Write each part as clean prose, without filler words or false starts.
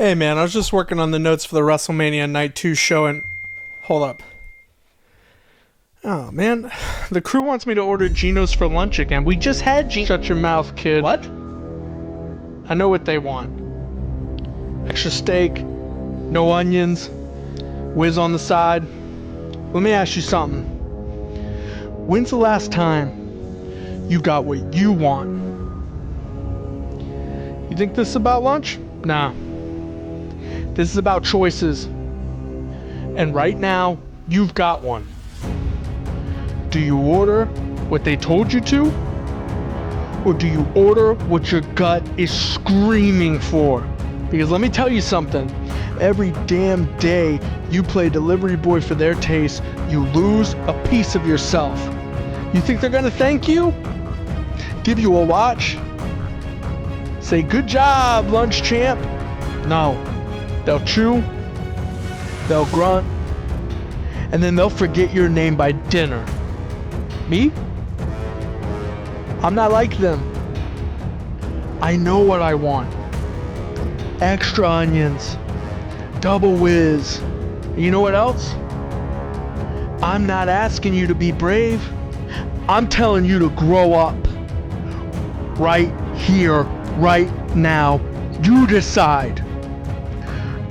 Hey man, I was just working on the notes for the WrestleMania Night 2 show and... Hold up. Oh man, the crew wants me to order Geno's for lunch again. We just had Geno's. Shut your mouth, kid. What? I know what they want. Extra steak, no onions, whiz on the side. Let me ask you something. When's the last time you got what you want? You think this is about lunch? Nah. This is about choices. And right now, you've got one. Do you order what they told you to? Or do you order what your gut is screaming for? Because let me tell you something. Every damn day you play delivery boy for their taste, you lose a piece of yourself. You think they're gonna thank you? Give you a watch? Say, good job, lunch champ? No. They'll chew, they'll grunt, and then they'll forget your name by dinner. Me? I'm not like them. I know what I want. Extra onions, double whiz. You know what else? I'm not asking you to be brave. I'm telling you to grow up. Right here, right now. You decide.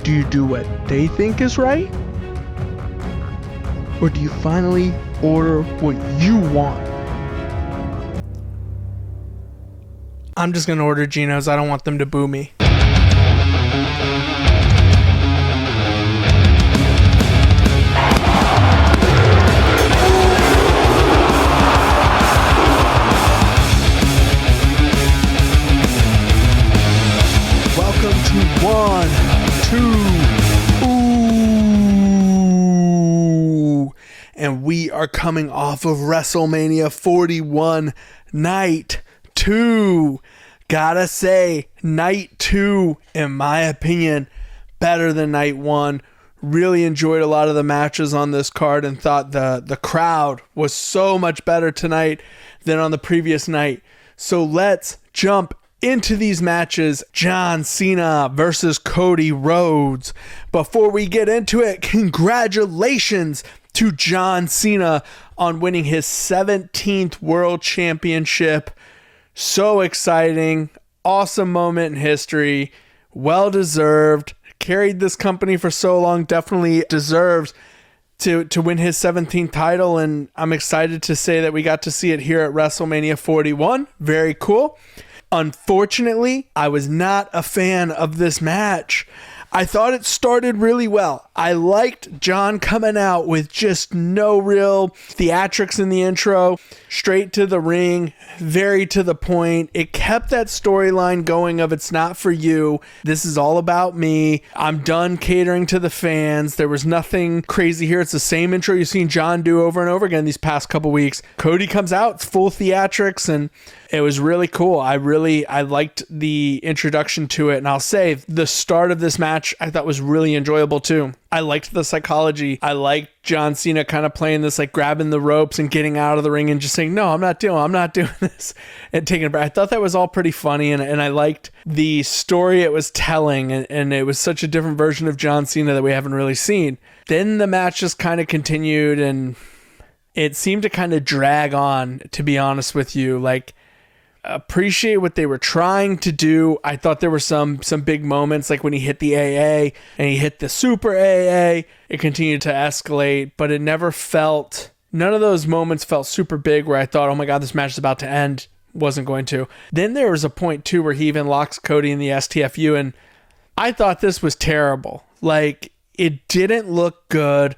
Do you do what they think is right? Or do you finally order what you want? I'm just gonna order Geno's. I don't want them to boo me. Welcome to and we are coming off of WrestleMania 41 Night 2. Gotta say, Night 2, in my opinion, better than Night 1. Really enjoyed a lot of the matches on this card and thought the crowd was so much better tonight than on the previous night. So let's jump into these matches. John Cena versus Cody Rhodes. Before we get into it, congratulations to John Cena on winning his 17th World Championship. So exciting. Awesome moment in history. Well deserved. Carried this company for so long. Definitely deserves to win his 17th title. And I'm excited to say that we got to see it here at WrestleMania 41. Very cool. Unfortunately, I was not a fan of this match. I thought it started really well. I liked John coming out with just no real theatrics in the intro, straight to the ring, very to the point. It kept that storyline going of it's not for you. This is all about me. I'm done catering to the fans. There was nothing crazy here. It's the same intro you've seen John do over and over again these past couple weeks. Cody comes out, it's full theatrics, and it was really cool. I liked the introduction to it. And I'll say the start of this match I thought was really enjoyable too. I liked the psychology. I liked John Cena kind of playing this, like grabbing the ropes and getting out of the ring and just saying, no, I'm not doing this, and taking it back. I thought that was all pretty funny. And I liked the story it was telling. And it was such a different version of John Cena that we haven't really seen. Then the match just kind of continued and it seemed to kind of drag on, to be honest with you. Like, appreciate what they were trying to do. I thought there were some big moments, like when he hit the AA and he hit the super AA. It continued to escalate, but it never felt, none of those moments felt super big where I thought, oh my God, this match is about to end. Wasn't going to. Then there was a point too where he even locks Cody in the STFU, and I thought this was terrible. Like, it didn't look good.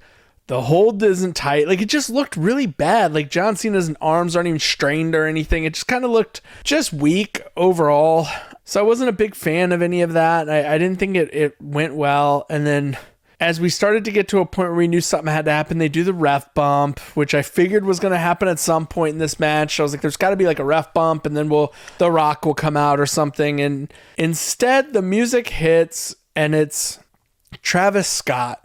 The hold isn't tight. Like, it just looked really bad. Like, John Cena's arms aren't even strained or anything. It just kind of looked just weak overall. So I wasn't a big fan of any of that. I didn't think it went well. And then as we started to get to a point where we knew something had to happen, they do the ref bump, which I figured was going to happen at some point in this match. I was like, there's got to be like a ref bump, and then The Rock will come out or something. And instead, the music hits, and it's Travis Scott.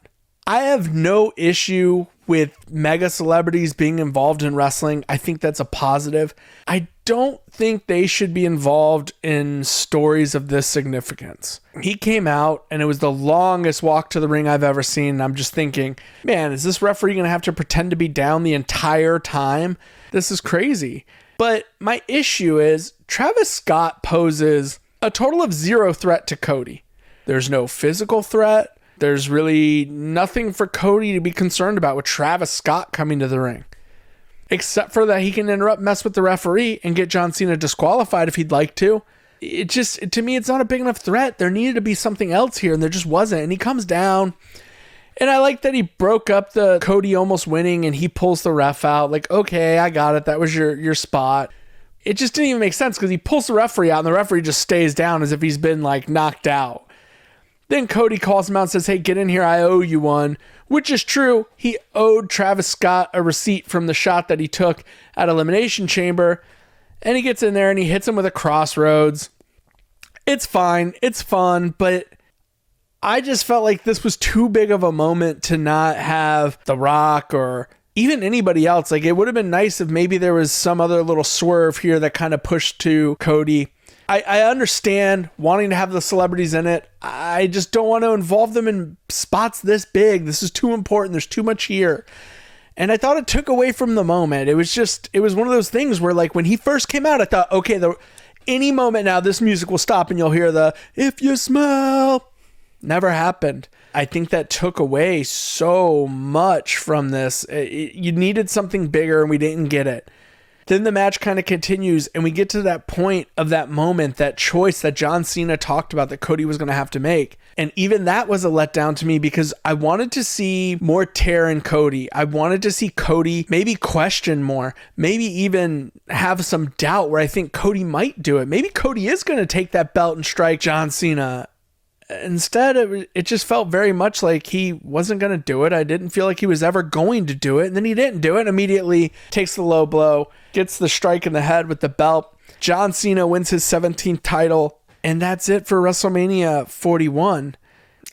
I have no issue with mega celebrities being involved in wrestling. I think that's a positive. I don't think they should be involved in stories of this significance. He came out and it was the longest walk to the ring I've ever seen. And I'm just thinking, man, is this referee going to have to pretend to be down the entire time? This is crazy. But my issue is Travis Scott poses a total of 0 threat to Cody. There's no physical threat. There's really nothing for Cody to be concerned about with Travis Scott coming to the ring. Except for that he can interrupt, mess with the referee, and get John Cena disqualified if he'd like to. It just, to me, it's not a big enough threat. There needed to be something else here, and there just wasn't. And he comes down, and I like that he broke up the Cody almost winning, and he pulls the ref out. Like, okay, I got it. That was your spot. It just didn't even make sense because he pulls the referee out, and the referee just stays down as if he's been, like, knocked out. Then Cody calls him out and says, hey, get in here, I owe you one. Which is true. He owed Travis Scott a receipt from the shot that he took at Elimination Chamber. And he gets in there and he hits him with a crossroads. It's fine. It's fun. But I just felt like this was too big of a moment to not have The Rock or even anybody else. Like, it would have been nice if maybe there was some other little swerve here that kind of pushed to Cody. I understand wanting to have the celebrities in it. I just don't want to involve them in spots this big. This is too important. There's too much here. And I thought it took away from the moment. It was one of those things where, like, when he first came out, I thought, okay, any moment now, this music will stop and you'll hear the, if you smell. Never happened. I think that took away so much from this. You needed something bigger and we didn't get it. Then the match kind of continues and we get to that point of that moment, that choice that John Cena talked about that Cody was going to have to make. And even that was a letdown to me because I wanted to see more tear in Cody. I wanted to see Cody maybe question more, maybe even have some doubt where I think Cody might do it. Maybe Cody is going to take that belt and strike John Cena. Instead, it just felt very much like he wasn't going to do it. I didn't feel like he was ever going to do it. And then he didn't do it. Immediately takes the low blow, gets the strike in the head with the belt. John Cena wins his 17th title. And that's it for WrestleMania 41.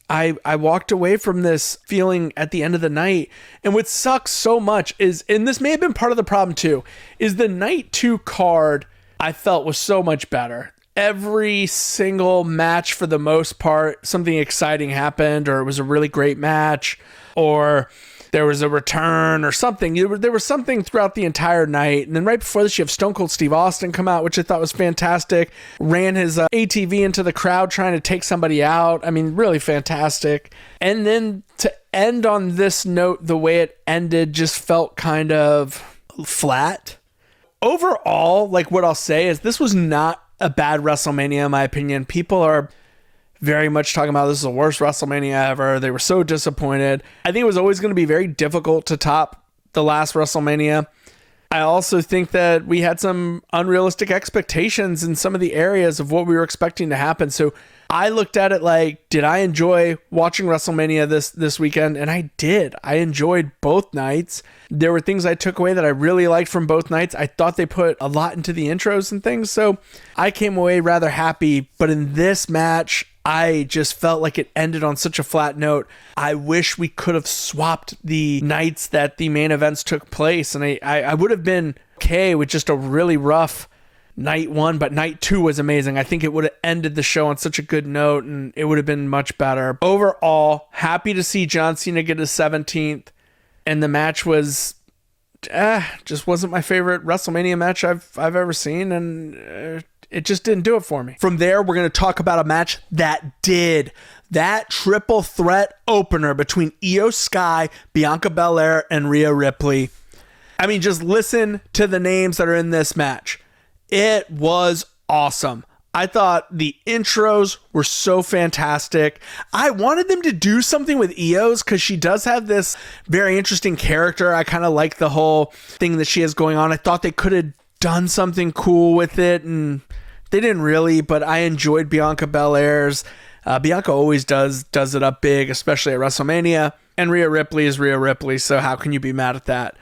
I walked away from this feeling at the end of the night. And what sucks so much is, and this may have been part of the problem too, is the night 2 card I felt was so much better. Every single match, for the most part, something exciting happened, or it was a really great match, or there was a return or something. There was something throughout the entire night. And then right before this, you have Stone Cold Steve Austin come out, which I thought was fantastic. Ran his ATV into the crowd trying to take somebody out. I mean, really fantastic. And then to end on this note, the way it ended just felt kind of flat. Overall, like, what I'll say is this was not a bad WrestleMania, in my opinion. People are very much talking about this is the worst WrestleMania ever. They were so disappointed. I think it was always going to be very difficult to top the last WrestleMania. I also think that we had some unrealistic expectations in some of the areas of what we were expecting to happen. So I looked at it like, did I enjoy watching WrestleMania this weekend? And I did. I enjoyed both nights. There were things I took away that I really liked from both nights. I thought they put a lot into the intros and things. So I came away rather happy. But in this match, I just felt like it ended on such a flat note. I wish we could have swapped the nights that the main events took place. And I would have been okay with just a really rough night 1, but night 2 was amazing. I think it would have ended the show on such a good note and it would have been much better. Overall, happy to see John Cena get his 17th. And the match was just wasn't my favorite WrestleMania match I've ever seen. And it just didn't do it for me. From there, we're going to talk about a match that did. That triple threat opener between Iyo Sky, Bianca Belair, and Rhea Ripley. I mean, just listen to the names that are in this match. It was awesome. I thought the intros were so fantastic. I wanted them to do something with Io's because she does have this very interesting character. I kind of like the whole thing that she has going on. I thought they could have done something cool with it, and they didn't really, but I enjoyed Bianca Belair's. Bianca always does it up big, especially at WrestleMania, and Rhea Ripley is Rhea Ripley, so how can you be mad at that?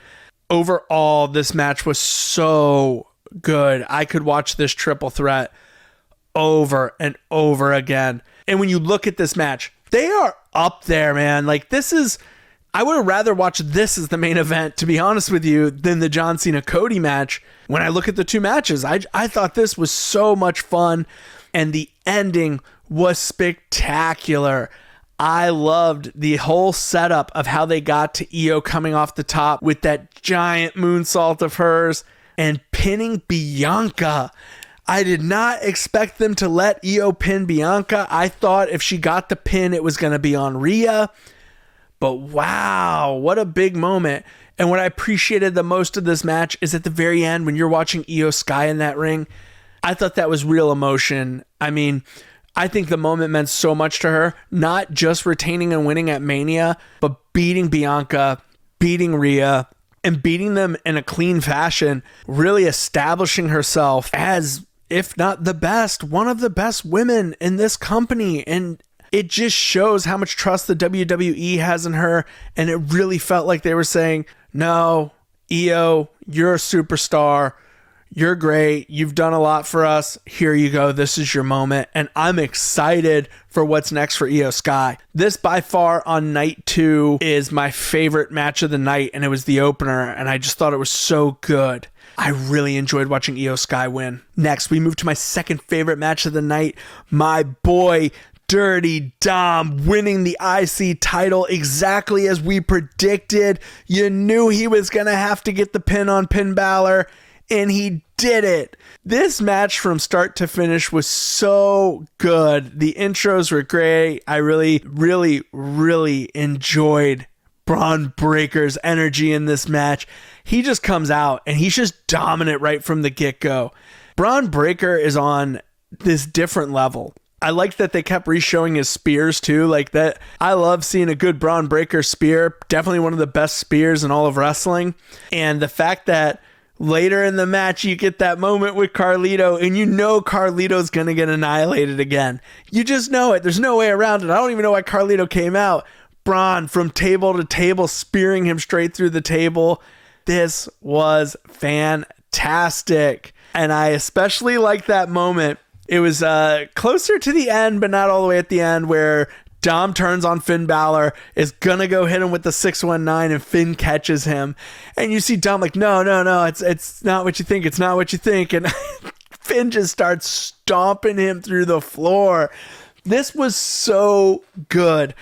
Overall, this match was so good. I could watch this triple threat over and over again. And when you look at this match, they are up there, man. Like, this is I would have rather watched this as the main event, to be honest with you, than the John Cena Cody match. When I look at the two matches, I thought this was so much fun, and the ending was spectacular. I loved the whole setup of how they got to Iyo coming off the top with that giant moonsault of hers and pinning Bianca. I did not expect them to let Iyo pin Bianca. I thought if she got the pin, it was going to be on Rhea. But wow, what a big moment. And what I appreciated the most of this match is at the very end when you're watching Iyo Sky in that ring. I thought that was real emotion. I mean, I think the moment meant so much to her, not just retaining and winning at Mania, but beating Bianca, beating Rhea, and beating them in a clean fashion, really establishing herself as, if not the best, one of the best women in this company. And it just shows how much trust the WWE has in her. And it really felt like they were saying, no, Iyo, you're a superstar. You're great. You've done a lot for us. Here you go. This is your moment. And I'm excited for what's next for Iyo Sky. This by far on night 2 is my favorite match of the night. And it was the opener. And I just thought it was so good. I really enjoyed watching Iyo Sky win. Next, we move to my second favorite match of the night. My boy, Dirty Dom, winning the IC title exactly as we predicted. You knew he was going to have to get the pin on Finn Balor, and he did it. This match from start to finish was so good. The intros were great. I really, really, really enjoyed Braun Breaker's energy in this match. He just comes out and he's just dominant right from the get-go. Braun Breaker is on this different level. I like that they kept re-showing his spears too, like that. I love seeing a good Braun Breaker spear. Definitely one of the best spears in all of wrestling. And the fact that later in the match you get that moment with Carlito, and you know Carlito's going to get annihilated again. You just know it. There's no way around it. I don't even know why Carlito came out. Braun from table to table, spearing him straight through the table. This was fantastic. And I especially like that moment. It was closer to the end, but not all the way at the end, where Dom turns on Finn Balor, is going to go hit him with the 619, and Finn catches him. And you see Dom like, no, it's not what you think. It's not what you think. And Finn just starts stomping him through the floor. This was so good.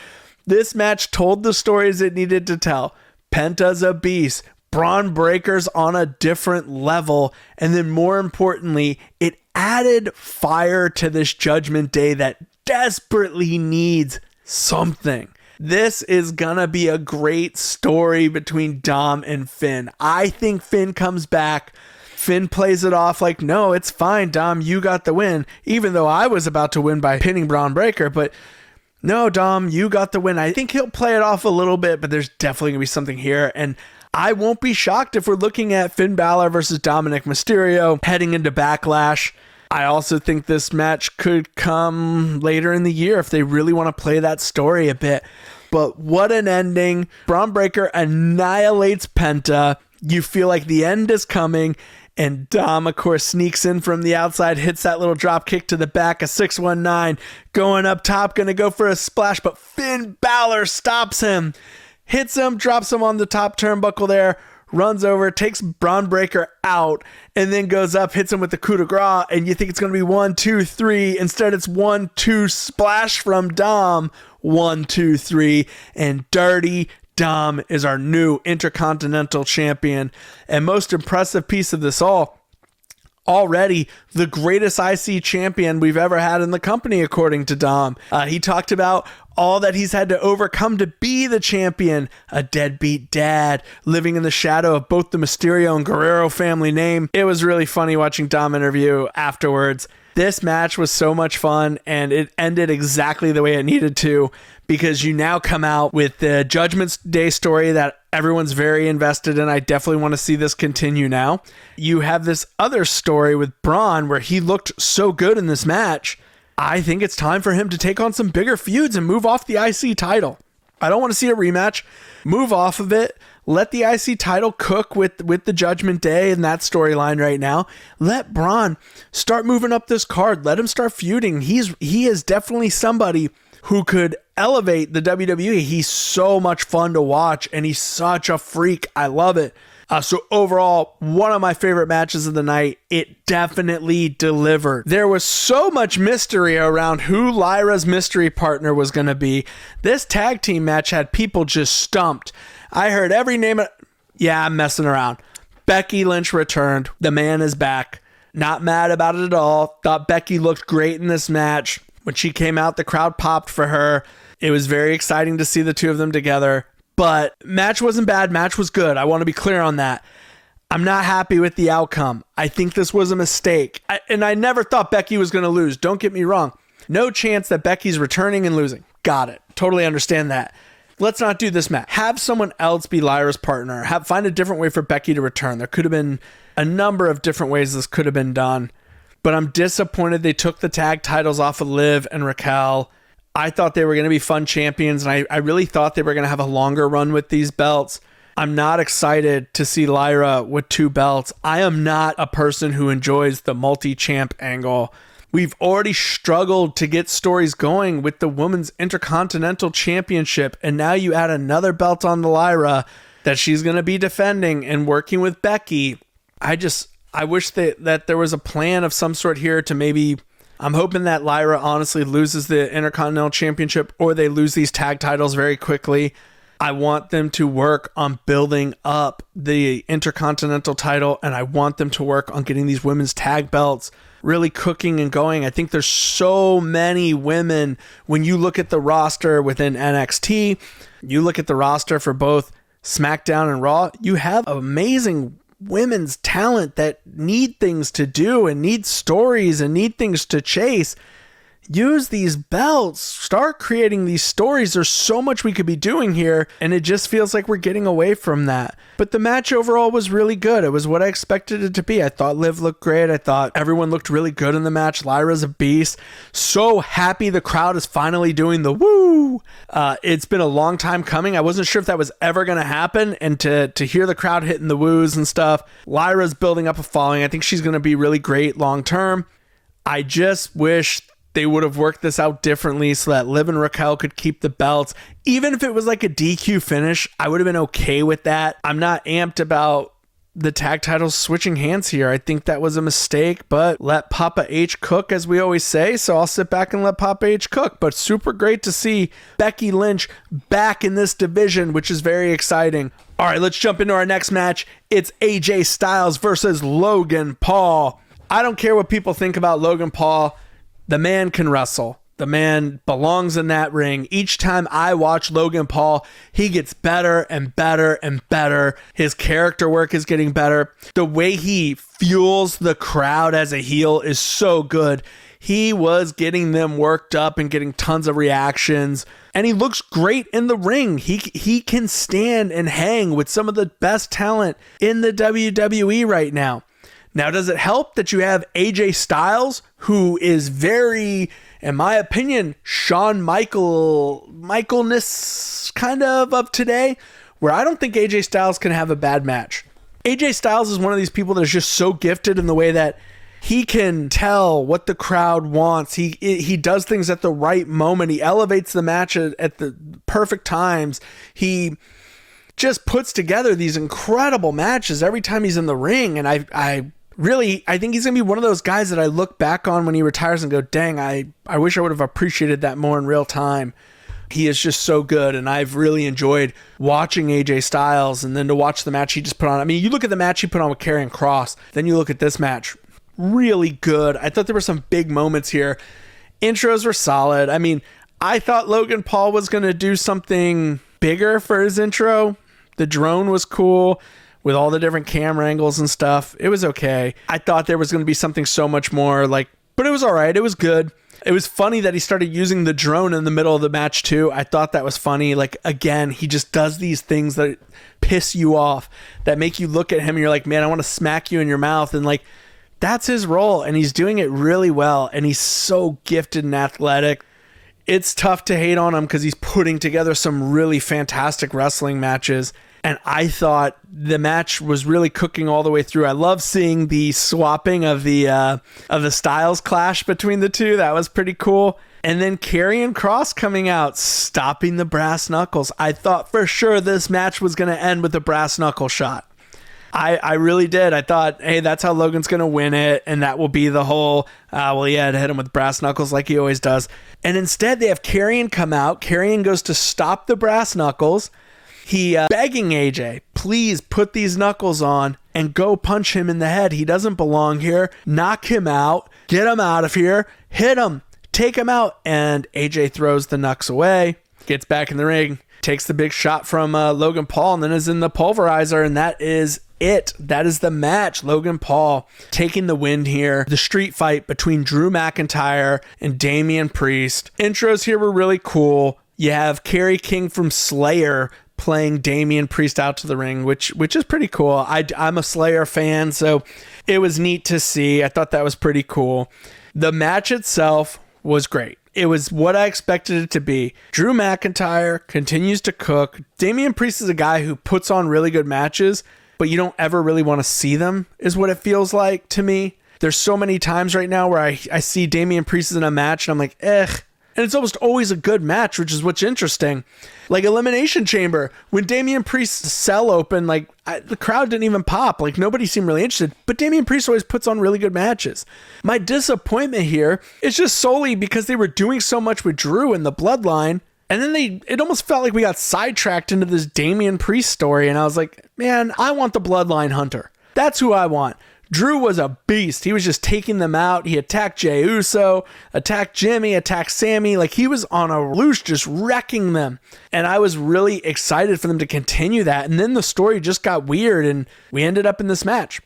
This match told the stories it needed to tell. Penta's a beast. Braun Breaker's on a different level. And then more importantly, it added fire to this Judgment Day that desperately needs something. This is gonna be a great story between Dom and Finn. I think Finn comes back. Finn plays it off like, no, it's fine, Dom, you got the win. Even though I was about to win by pinning Braun Breaker, but no, Dom, you got the win. I think he'll play it off a little bit, but there's definitely gonna be something here. And I won't be shocked if we're looking at Finn Balor versus Dominik Mysterio heading into Backlash. I also think this match could come later in the year if they really want to play that story a bit. But what an ending. Braun Breaker annihilates Penta. You feel like the end is coming. And Dom, of course, sneaks in from the outside, hits that little drop kick to the back, a 619, going up top, going to go for a splash, but Finn Balor stops him, hits him, drops him on the top turnbuckle there, runs over, takes Braun Breaker out, and then goes up, hits him with the coup de grace, and you think it's going to be 1, 2, 3. Instead, it's 1, 2, splash from Dom, 1, 2, 3, and Dirty Dom is our new Intercontinental Champion. And most impressive piece of this all, already the greatest IC champion we've ever had in the company, according to Dom. He talked about all that he's had to overcome to be the champion. A deadbeat dad, living in the shadow of both the Mysterio and Guerrero family name. It was really funny watching Dom interview afterwards. This match was so much fun, and it ended exactly the way it needed to, because you now come out with the Judgment Day story that everyone's very invested in. I definitely want to see this continue now. You have this other story with Braun where he looked so good in this match. I think it's time for him to take on some bigger feuds and move off the IC title. I don't want to see a rematch. Move off of it. Let the IC title cook with the Judgment Day and that storyline right now. Let Braun start moving up this card. Let him start feuding. He is definitely somebody who could elevate the WWE. He's so much fun to watch, and he's such a freak. I love it. So overall, one of my favorite matches of the night. It definitely delivered. There was so much mystery around who Lyra's mystery partner was going to be. This tag team match had people just stumped. I heard every name. Yeah, I'm messing around. Becky Lynch returned. The man is back. Not mad about it at all. Thought Becky looked great in this match. When she came out, the crowd popped for her. It was very exciting to see the two of them together. But match wasn't bad. Match was good. I want to be clear on that. I'm not happy with the outcome. I think this was a mistake. And I never thought Becky was going to lose. Don't get me wrong. No chance that Becky's returning and losing. Got it. Totally understand that. Let's not do this match. Have someone else be Lyra's partner. Find a different way for Becky to return. There could have been a number of different ways this could have been done. But I'm disappointed they took the tag titles off of Liv and Raquel. I thought they were going to be fun champions, and I really thought they were going to have a longer run with these belts. I'm not excited to see Lyra with 2 belts. I am not a person who enjoys the multi-champ angle. We've already struggled to get stories going with the Women's Intercontinental Championship, and now you add another belt on to Lyra that she's going to be defending and working with Becky. I wish that there was a plan of some sort here to maybe... I'm hoping that Lyra honestly loses the Intercontinental Championship or they lose these tag titles very quickly. I want them to work on building up the Intercontinental title, and I want them to work on getting these women's tag belts really cooking and going. I think there's so many women. When you look at the roster within NXT, you look at the roster for both SmackDown and Raw, you have amazing women's talent that need things to do and need stories and need things to chase. Use these belts, start creating these stories. There's so much we could be doing here, and it just feels like we're getting away from that. But the match overall was really good. It was what I expected it to be. I thought Liv looked great. I thought everyone looked really good in the match. Lyra's a beast. So happy the crowd is finally doing the woo. It's been a long time coming. I wasn't sure if that was ever going to happen, and to hear the crowd hitting the woos and stuff. Lyra's building up a following. I think she's going to be really great long term. I just wish they would have worked this out differently so that Liv and Raquel could keep the belts. Even if it was like a DQ finish, I would have been okay with that. I'm not amped about the tag titles switching hands here. I think that was a mistake, but let Papa H cook, as we always say. So I'll sit back and let Papa H cook. But super great to see Becky Lynch back in this division, which is very exciting. All right, let's jump into our next match. It's AJ Styles versus Logan Paul. I don't care what people think about Logan Paul. The man can wrestle. The man belongs in that ring. Each time I watch Logan Paul, he gets better and better and better. His character work is getting better. The way he fuels the crowd as a heel is so good. He was getting them worked up and getting tons of reactions. And he looks great in the ring. He can stand and hang with some of the best talent in the WWE right now. Now, does it help that you have AJ Styles, who is very, in my opinion, Shawn Michaelness kind of today, where I don't think AJ Styles can have a bad match. AJ Styles is one of these people that is just so gifted in the way that he can tell what the crowd wants. He does things at the right moment. He elevates the match at the perfect times. He just puts together these incredible matches every time he's in the ring, and I think he's going to be one of those guys that I look back on when he retires and go, dang, I wish I would have appreciated that more in real time. He is just so good, and I've really enjoyed watching AJ Styles, and then to watch the match he just put on. I mean, you look at the match he put on with Karrion Kross, then you look at this match, really good. I thought there were some big moments here. Intros were solid. I mean, I thought Logan Paul was going to do something bigger for his intro. The drone was cool with all the different camera angles and stuff. It was okay. I thought there was going to be something so much more, but it was all right. It was good. It was funny that he started using the drone in the middle of the match too. I thought that was funny. Again, he just does these things that piss you off, that make you look at him and you're like, man, I want to smack you in your mouth. And that's his role, and he's doing it really well, and he's so gifted and athletic. It's tough to hate on him because he's putting together some really fantastic wrestling matches. And I thought the match was really cooking all the way through. I love seeing the swapping of the Styles clash between the two. That was pretty cool. And then Karrion Kross coming out, stopping the brass knuckles. I thought for sure this match was going to end with a brass knuckle shot. I really did. I thought, hey, that's how Logan's going to win it, and that will be the whole, to hit him with brass knuckles like he always does. And instead, they have Karrion come out. Karrion goes to stop the brass knuckles. He begging AJ, please put these knuckles on and go punch him in the head. He doesn't belong here. Knock him out. Get him out of here. Hit him. Take him out. And AJ throws the knucks away, gets back in the ring, takes the big shot from Logan Paul, and then is in the pulverizer, and that is it. That is the match. Logan Paul taking the win here. The street fight between Drew McIntyre and Damian Priest. Intros here were really cool. You have Kerry King from Slayer playing Damian Priest out to the ring, which is pretty cool. I'm a Slayer fan, so it was neat to see. I thought that was pretty cool. The match itself was great. It was what I expected it to be. Drew McIntyre continues to cook. Damian Priest is a guy who puts on really good matches, but you don't ever really want to see them, is what it feels like to me. There's so many times right now where I see Damian Priest in a match and I'm like, And it's almost always a good match, which is what's interesting. Like Elimination Chamber, when Damian Priest's cell opened, the crowd didn't even pop. Like nobody seemed really interested, but Damian Priest always puts on really good matches. My disappointment here is just solely because they were doing so much with Drew and the Bloodline, and then it almost felt like we got sidetracked into this Damian Priest story, and I was like, man, I want the Bloodline Hunter. That's who I want. Drew was a beast. He was just taking them out. He attacked Jey Uso, attacked Jimmy, attacked Sammy. Like he was on a loose, just wrecking them. And I was really excited for them to continue that. And then the story just got weird and we ended up in this match.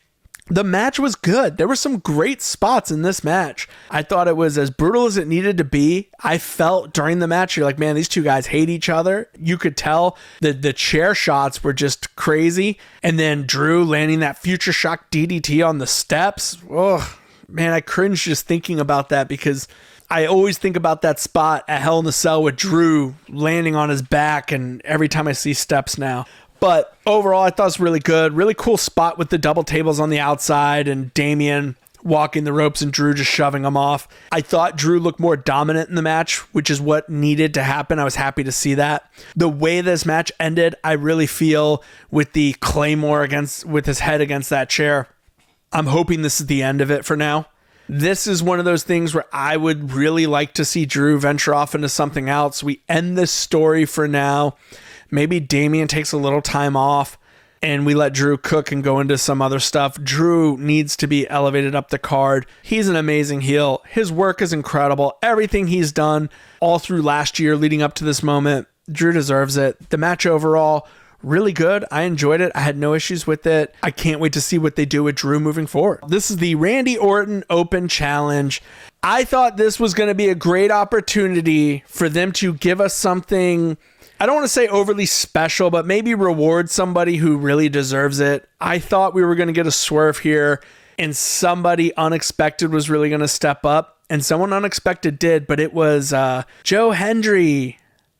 The match was good. There were some great spots in this match. I thought it was as brutal as it needed to be. I felt during the match, you're like, man, these two guys hate each other. You could tell that the chair shots were just crazy. And then Drew landing that future shock DDT on the steps. Oh, man, I cringe just thinking about that because I always think about that spot at Hell in a Cell with Drew landing on his back, and every time I see steps now. But overall, I thought it was really good. Really cool spot with the double tables on the outside and Damian walking the ropes and Drew just shoving them off. I thought Drew looked more dominant in the match, which is what needed to happen. I was happy to see that. The way this match ended, I really feel with the Claymore with his head against that chair. I'm hoping this is the end of it for now. This is one of those things where I would really like to see Drew venture off into something else. We end this story for now. Maybe Damian takes a little time off and we let Drew cook and go into some other stuff. Drew needs to be elevated up the card. He's an amazing heel. His work is incredible. Everything he's done all through last year leading up to this moment, Drew deserves it. The match overall, really good. I enjoyed it. I had no issues with it. I can't wait to see what they do with Drew moving forward. This is the Randy Orton Open Challenge. I thought this was going to be a great opportunity for them to give us something, I don't want to say overly special, but maybe reward somebody who really deserves it. I thought we were going to get a swerve here and somebody unexpected was really going to step up, and someone unexpected did, but it was Joe Hendry.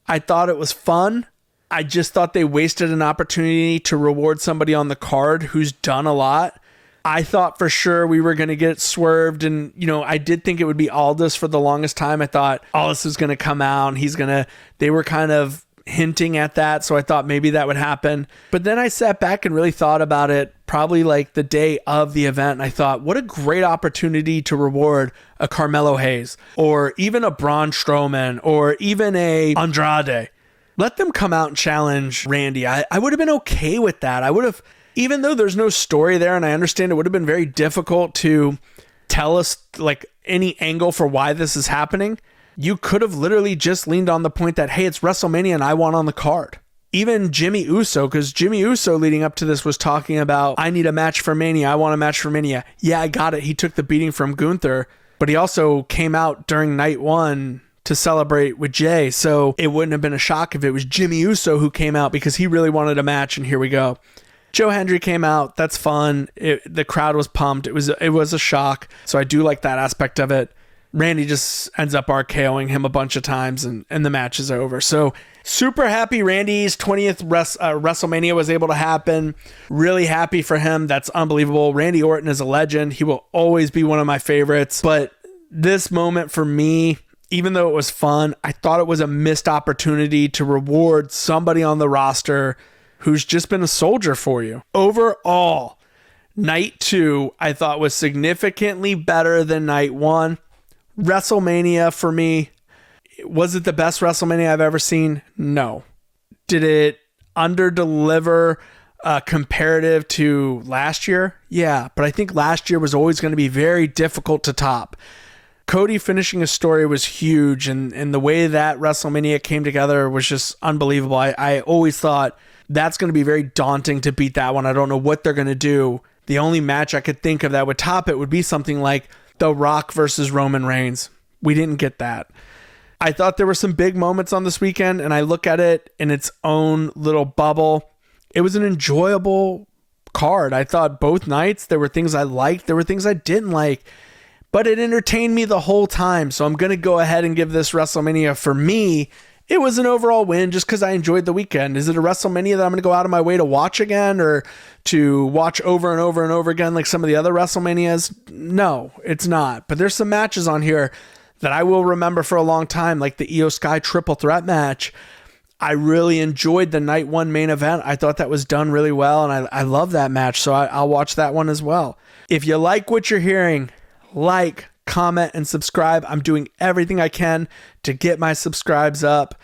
I thought it was fun. I just thought they wasted an opportunity to reward somebody on the card who's done a lot. I thought for sure we were going to get swerved, and I did think it would be Aldis for the longest time. I thought Aldis was going to come out and they were kind of hinting at that, so I thought maybe that would happen. But then I sat back and really thought about it probably like the day of the event, and I thought, what a great opportunity to reward a Carmelo Hayes or even a Braun Strowman or even a Andrade. Let them come out and challenge Randy. I would have been okay with that. I would have, even though there's no story there, and I understand it would have been very difficult to tell us like any angle for why this is happening. You could have literally just leaned on the point that, hey, it's WrestleMania and I want on the card. Even Jimmy Uso, because Jimmy Uso leading up to this was talking about, I need a match for Mania. I want a match for Mania. Yeah, I got it. He took the beating from Gunther, but he also came out during night one to celebrate with Jay. So it wouldn't have been a shock if it was Jimmy Uso who came out because he really wanted a match, and here we go. Joe Hendry came out. That's fun. The crowd was pumped. It was a shock. So I do like that aspect of it. Randy just ends up RKOing him a bunch of times, and the match is over. So super happy Randy's 20th WrestleMania was able to happen. Really happy for him. That's unbelievable. Randy Orton is a legend. He will always be one of my favorites. But this moment for me even though it was fun, I thought it was a missed opportunity to reward somebody on the roster who's just been a soldier for you. Overall, night 2, I thought was significantly better than night 1. WrestleMania for me, was it the best WrestleMania I've ever seen? No. Did it underdeliver comparative to last year? Yeah, but I think last year was always going to be very difficult to top. Cody finishing his story was huge, and the way that WrestleMania came together was just unbelievable. I always thought that's going to be very daunting to beat that one. I don't know what they're going to do. The only match I could think of that would top it would be something like The Rock versus Roman Reigns. We didn't get that. I thought there were some big moments on this weekend, and I look at it in its own little bubble. It was an enjoyable card. I thought both nights there were things I liked, there were things I didn't like, but it entertained me the whole time. So I'm going to go ahead and give this WrestleMania, for me, it was an overall win just because I enjoyed the weekend. Is it a WrestleMania that I'm going to go out of my way to watch again or to watch over and over and over again like some of the other WrestleManias? No, it's not. But there's some matches on here that I will remember for a long time, like the Iyo Sky triple threat match. I really enjoyed the night 1 main event. I thought that was done really well, and I love that match, so I'll watch that one as well. If you like what you're hearing, like, comment, and subscribe. I'm doing everything I can to get my subscribes up.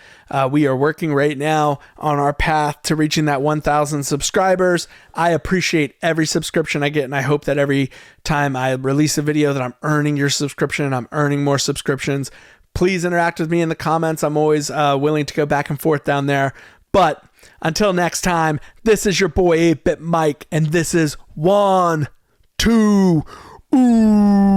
We are working right now on our path to reaching that 1,000 subscribers. I appreciate every subscription I get, and I hope that every time I release a video that I'm earning your subscription and I'm earning more subscriptions. Please interact with me in the comments. I'm always willing to go back and forth down there. But until next time, this is your boy 8-Bit Mike, and this is 1, 2, ooh.